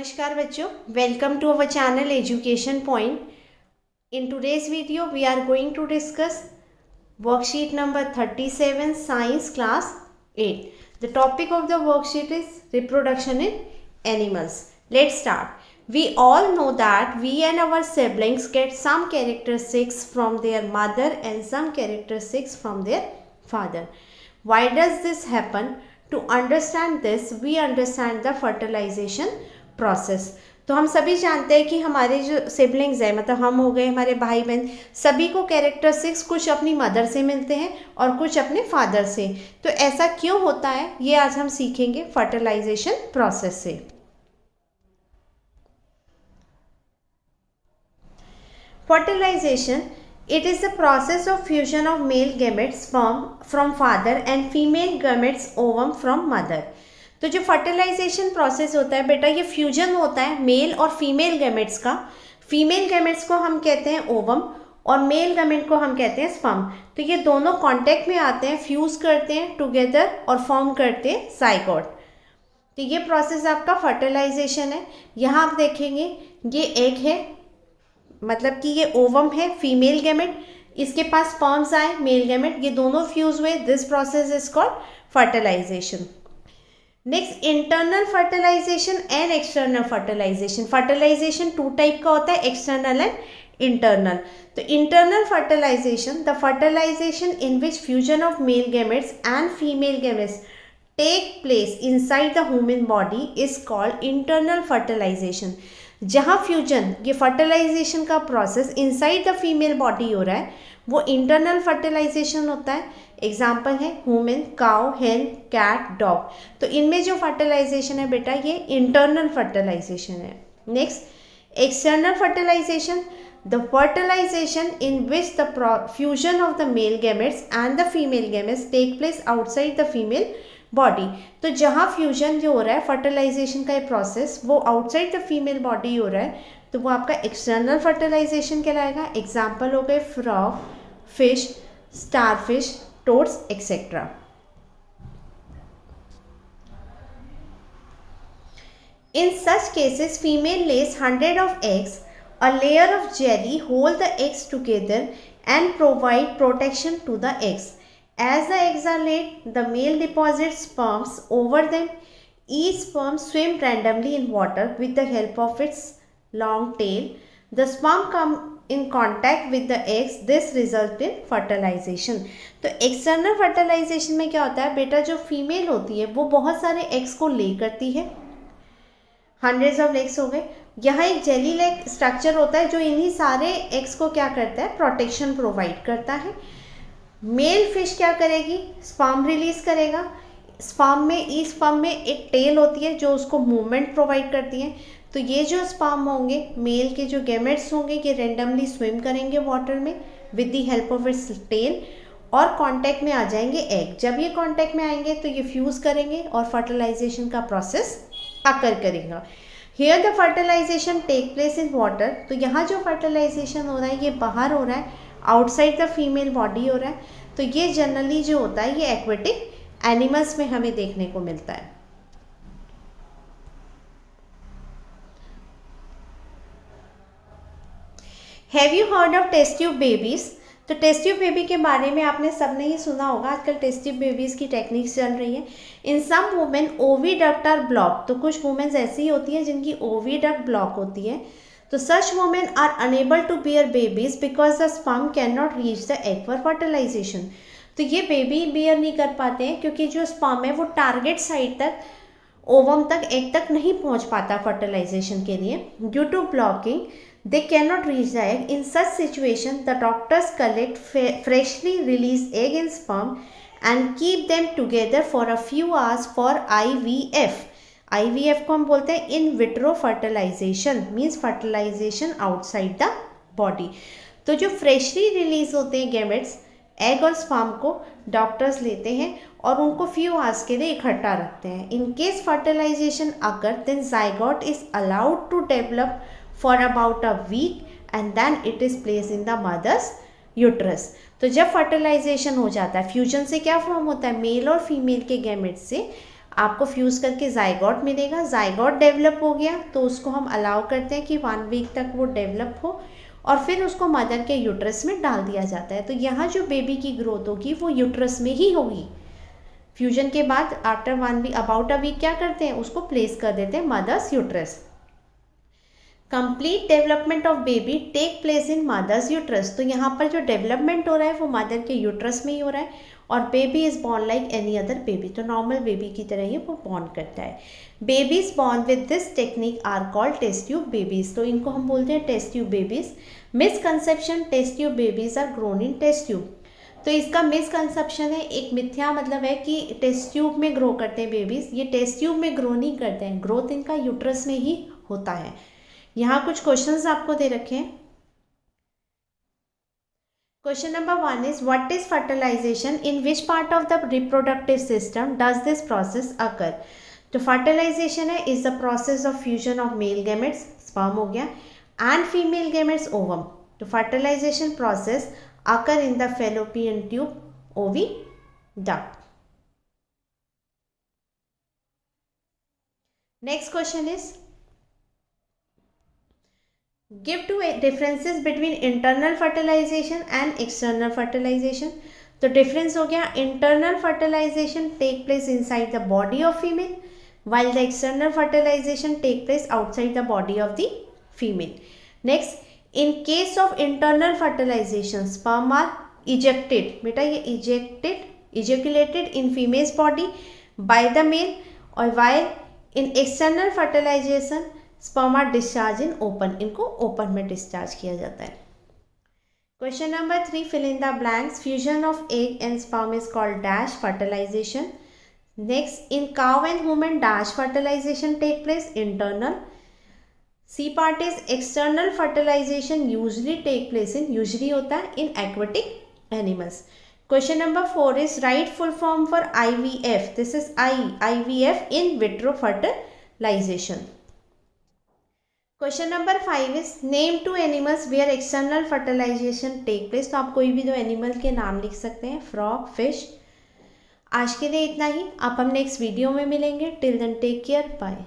नमस्कार बच्चों, welcome to our channel education point. In today's video, we are going to discuss worksheet number 37, Science Class 8. The topic of the worksheet is reproduction in animals. Let's start. We all know that we and our siblings get some characteristics from their mother and some characteristics from their father. Why does this happen? To understand this, we understand the fertilization process. तो हम सभी जानते हैं कि हमारे जो siblings हैं, मतलब हम हो गए, हमारे भाई बहन, सभी को कैरेक्टरिस्टिक्स कुछ अपनी मदर से मिलते हैं और कुछ अपने फादर से. तो ऐसा क्यों होता है, ये आज हम सीखेंगे फर्टिलाइजेशन प्रोसेस से. Fertilisation, it is the process of fusion of male gametes sperm from father and female gametes ovum from mother. तो जो फर्टिलाइजेशन प्रोसेस होता है बेटा, ये फ्यूजन होता है मेल और फीमेल गैमेट्स का. फीमेल गैमेट्स को हम कहते हैं ओवम और मेल गैमेट को हम कहते हैं स्पर्म. तो ये दोनों कांटेक्ट में आते हैं, फ्यूज करते हैं टुगेदर और फॉर्म करते हैं जाइगोट. तो ये प्रोसेस आपका फर्टिलाइजेशन है. यहाँ आप देखेंगे ये एग है, मतलब कि ये ओवम है फीमेल गैमेट, इसके पास स्पर्म्स आए मेल गैमेट, ये दोनों फ्यूज हुए. This process is called fertilisation. Next, internal fertilisation and external fertilisation. Fertilisation two type का होता है, एक्सटर्नल एंड इंटरनल. तो internal fertilisation, the fertilisation in which fusion of male gametes and female gametes take place inside the human body is called internal fertilisation. जहाँ fusion, ये fertilisation का process inside the female body हो रहा है, वो internal fertilisation होता है. Example है human, cow, hen, cat, dog. तो इनमें जो फर्टिलाइजेशन है बेटा, ये इंटरनल फर्टिलाइजेशन है. Next, external fertilisation, the fertilisation in which the fusion of the male gametes and the female gametes take place outside the female body. तो जहाँ fusion जो हो रहा है, फर्टिलाइजेशन का ये प्रोसेस, वो आउटसाइड द फीमेल बॉडी हो रहा है, तो वो आपका एक्सटर्नल फर्टिलाइजेशन कहलाएगा. एग्जाम्पल हो गए frog, fish, starfish, toads, etc. In such cases, female lays 100 of eggs. A layer of jelly hold the eggs together and provide protection to the eggs. As the eggs are laid, the male deposits sperms over them. Each sperm swims randomly in water with the help of its long tail. The sperm come in contact with the eggs. This result in fertilization. तो external fertilisation में क्या होता है बेटा, जो female होती है वो बहुत सारे एग्स को ले करती है, हंड्रेड्स ऑफ एग्स हो गए. यहाँ एक जेली लाइक स्ट्रक्चर होता है जो इन्हीं सारे एग्स को क्या करता है, प्रोटेक्शन प्रोवाइड करता है. मेल फिश क्या करेगी, स्पर्म रिलीज करेगा. स्पर्म में, ई स्पर्म में एक टेल होती है जो उसको मूवमेंट प्रोवाइड करती है. तो ये जो स्पर्म होंगे, मेल के जो गैमेट्स होंगे, ये रेंडमली स्विम करेंगे वाटर में with the help of its tail और कांटेक्ट में आ जाएंगे एग. जब ये कांटेक्ट में आएंगे तो ये फ्यूज करेंगे और फर्टिलाइजेशन का प्रोसेस अकर करेगा. Here the fertilisation take place in water. तो यहाँ जो फर्टिलाइजेशन हो रहा है ये बाहर हो रहा है, आउटसाइड द फीमेल बॉडी हो रहा है. तो ये जनरली जो होता है ये एक्वेटिक एनिमल्स में हमें देखने को मिलता है. Have you heard of test tube babies. तो टेस्ट ट्यूब बेबी के बारे में आपने सबने ही सुना होगा. आजकल टेस्ट ट्यूब बेबीज की टेक्निक्स चल रही है. In some women oviduct are block. तो कुछ वुमेन्स ऐसी होती हैं जिनकी ओविडक्ट ब्लॉक होती है. तो such women are unable to bear babies because the sperm can not reach the egg for fertilisation. तो ये बेबी बियर नहीं कर पाते हैं क्योंकि जो स्पर्म है वो टारगेट साइड तक, ओवम तक, एग तक नहीं पहुंच पाता फर्टिलाइजेशन के लिए. Due to blocking they cannot reach the egg. In such situation, the doctors collect freshly released egg and sperm and keep them together for a few hours for IVF. IVF को हम बोलते हैं in vitro fertilization, means fertilization outside the body. तो जो freshly release होते हैं gametes, egg और sperm को डॉक्टर्स लेते हैं और उनको फ्यू आवर्स के लिए इकट्ठा रखते हैं. इन केस फर्टिलाइजेशन अगर, then zygote is allowed to develop for about a week and then it is placed in the mother's uterus. तो जब फर्टिलाइजेशन हो जाता है, फ्यूजन से क्या फॉर्म होता है, मेल और फीमेल के गैमेट से आपको फ्यूज़ करके जाइगोट मिलेगा। जाइगोट डेवलप हो गया तो उसको हम अलाउ करते हैं कि 1 वीक तक वो डेवलप हो और फिर उसको मदर के यूट्रस में डाल दिया जाता है। तो यहाँ जो बेबी की ग्रोथ होगी वो यूट्रस में ही होगी। फ्यूजन के बाद after 1 week, about a week, क्या करते हैं, उसको प्लेस कर देते हैं mother's uterus. Complete development of baby take place in mother's uterus. तो यहाँ पर जो डेवलपमेंट हो रहा है वो मदर के यूट्रस में ही हो रहा है और baby is born like any other baby. तो नॉर्मल बेबी की तरह ही वो बॉर्न करता है। Babies born with this technique are called test tube babies. तो इनको हम बोलते हैं test tube babies. Misconception, test tube babies are grown in test tube. तो इसका मिसकंसेप्शन है, एक मिथ्या मतलब है कि टेस्ट ट्यूब में ग्रो करते हैं बेबीज। ये टेस्ट ट्यूब में ग्रो नहीं करते हैं, ग्रोथ इनका यूट्रस में ही होता है। यहाँ कुछ क्वेश्चंस आपको दे रखे हैं। Question number 1 is what is fertilisation, in which part of the reproductive system does this process occur. तो फर्टिलाइजेशन है is the process of fusion of male gametes, sperm हो गया, एंड फीमेल गैमेट्स, ओवम। तो fertilisation process occur in the fallopian tube, oviduct. Next question is give two differences between internal fertilization and external fertilization। तो difference हो गया, internal fertilisation take place inside the body of female while the external fertilization take place outside the body of the female। Next, in case of internal fertilization sperm are ejected, बेटा ये ejaculated in female's body by the male, और while in external fertilization sperm are discharge in open, इनको open में discharge किया जाता है। Question number 3, fill in the blanks. Fusion of egg and sperm is called dash fertilisation. Next, in cow and women dash fertilisation take place, internal. C part is external fertilisation usually take place in, usually होता है in aquatic animals. Question number 4 is write full form for IVF। This is IVF, in vitro fertilisation. Question number 5 is name 2 animals where external fertilisation take place. तो आप कोई भी 2 animal के नाम लिख सकते हैं, फ्रॉग, फिश। आज के लिए इतना ही, आप हम नेक्स्ट वीडियो में मिलेंगे। Till then take care, bye.